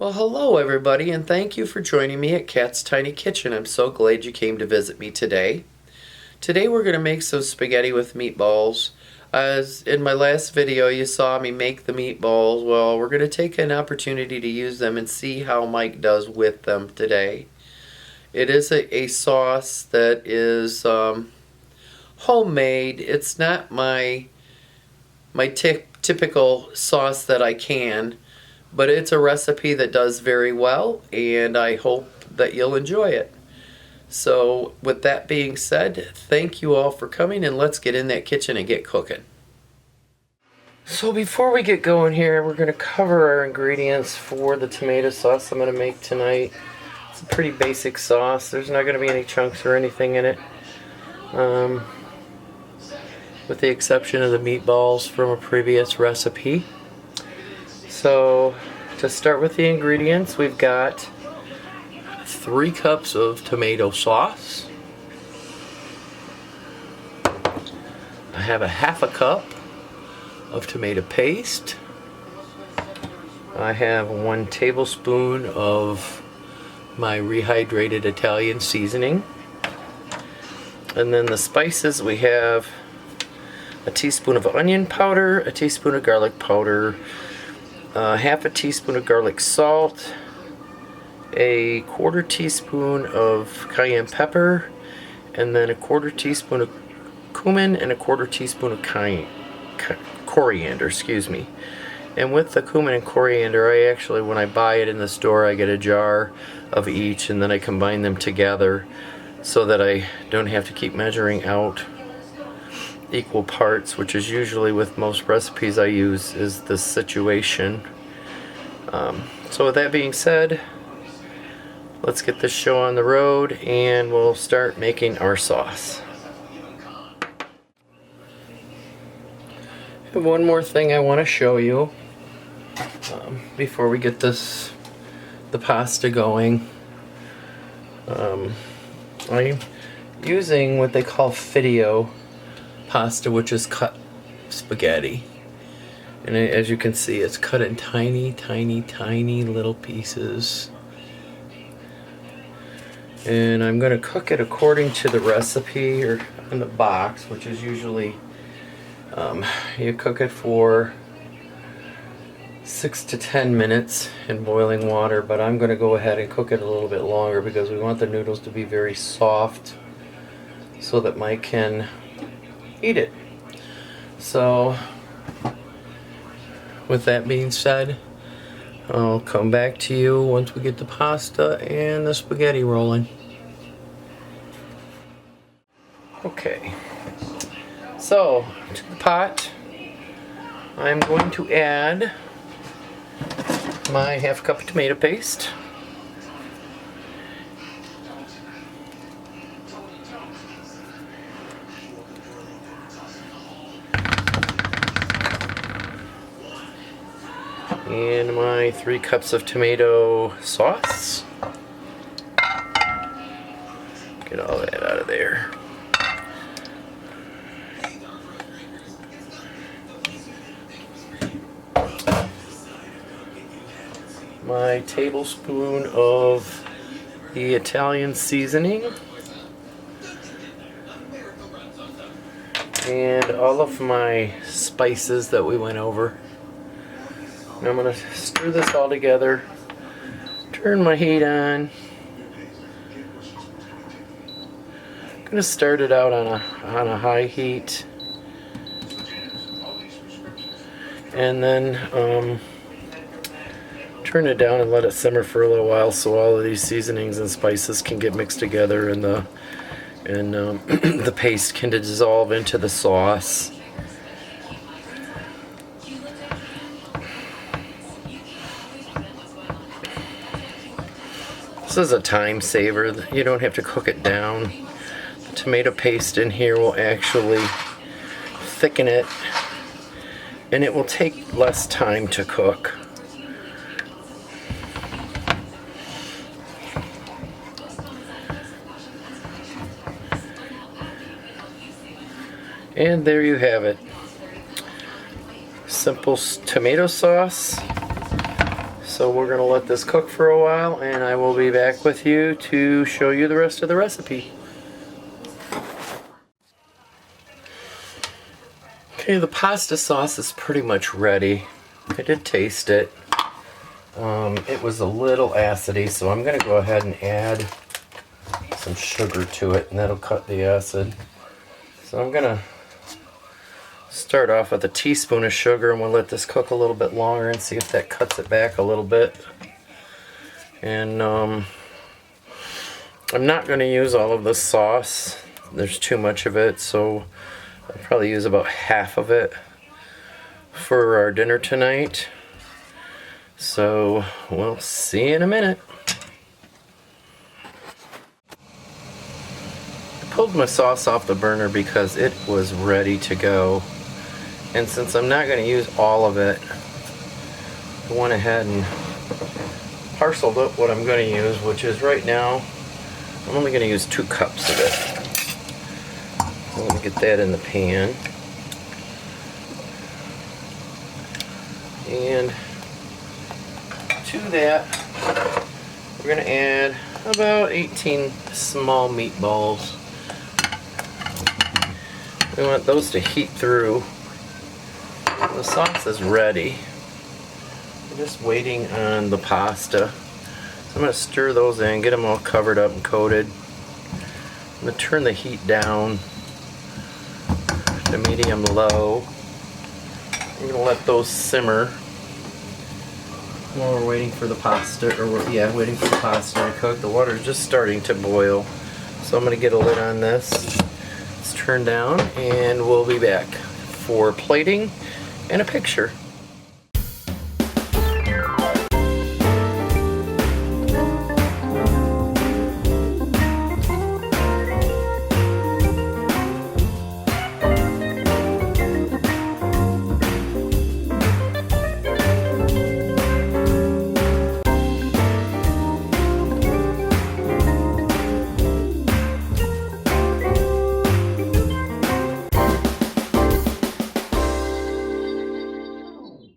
Well, hello everybody, and thank you for joining me at Kat's Tiny Kitchen. I'm so glad you came to visit me today. Today we're going to make some spaghetti with meatballs. As in my last video you saw me make the meatballs, well, we're going to take an opportunity to use them and see how Mike does with them today. It is a sauce that is homemade. It's not my typical sauce that I can. But it's a recipe that does very well, and I hope that you'll enjoy it. So with that being said, thank you all for coming, and let's get in that kitchen and get cooking. So before we get going here, we're going to cover our ingredients for the tomato sauce I'm going to make tonight. It's a pretty basic sauce. There's not going to be any chunks or anything in it. With the exception of the meatballs from a previous recipe. So, to start with the ingredients, we've got 3 cups of tomato sauce. I have a half a cup of tomato paste. I have 1 tablespoon of my rehydrated Italian seasoning. And then the spices, we have a teaspoon of onion powder, a teaspoon of garlic powder, half a teaspoon of garlic salt, a 1/4 teaspoon of cayenne pepper, and then a 1/4 teaspoon of cumin and a 1/4 teaspoon of coriander, excuse me. And with the cumin and coriander, I actually, when I buy it in the store, I get a jar of each, and then I combine them together so that I don't have to keep measuring out equal parts, which is usually with most recipes I use is this situation. So with that being said, let's get this show on the road and we'll start making our sauce. And one more thing I want to show you before we get the pasta going. I'm using what they call fidio pasta, which is cut spaghetti, and as you can see, it's cut in tiny little pieces, and I'm going to cook it according to the recipe or in the box, which is usually you cook it for 6 to 10 minutes in boiling water, but I'm going to go ahead and cook it a little bit longer because we want the noodles to be very soft so that Mike can eat it. So with that being said, I'll come back to you once we get the pasta and the spaghetti rolling. Okay, so to the pot I'm going to add my half cup of tomato paste. And my 3 cups of tomato sauce. Get all that out of there. My tablespoon of the Italian seasoning. And all of my spices that we went over. And I'm going to stir this all together, turn my heat on. I'm going to start it out on a high heat, and then turn it down and let it simmer for a little while so all of these seasonings and spices can get mixed together and the paste can dissolve into the sauce. This is a time saver. You don't have to cook it down. The tomato paste in here will actually thicken it, and it will take less time to cook. And there you have it. Simple tomato sauce, So we're going to let this cook for a while, and I will be back with you to show you the rest of the recipe. Okay, the pasta sauce is pretty much ready. I did taste it. It was a little acidy, so I'm going to go ahead and add some sugar to it, and that'll cut the acid. So I'm going to start off with a teaspoon of sugar, and we'll let this cook a little bit longer and see if that cuts it back a little bit. And I'm not going to use all of the sauce. There's too much of it, so I'll probably use about half of it for our dinner tonight. So we'll see you in a minute. I pulled my sauce off the burner because it was ready to go. And since I'm not going to use all of it, I went ahead and parceled up what I'm going to use, which is right now, I'm only going to use 2 cups of it. I'm going to get that in the pan. And to that, we're going to add about 18 small meatballs. We want those to heat through. The sauce is ready. We're just waiting on the pasta. So I'm going to stir those in, get them all covered up and coated. I'm going to turn the heat down to medium-low. I'm going to let those simmer while we're waiting for the pasta, waiting for the pasta to cook. The water is just starting to boil. So I'm going to get a lid on this. It's turned down, and we'll be back for plating and a picture.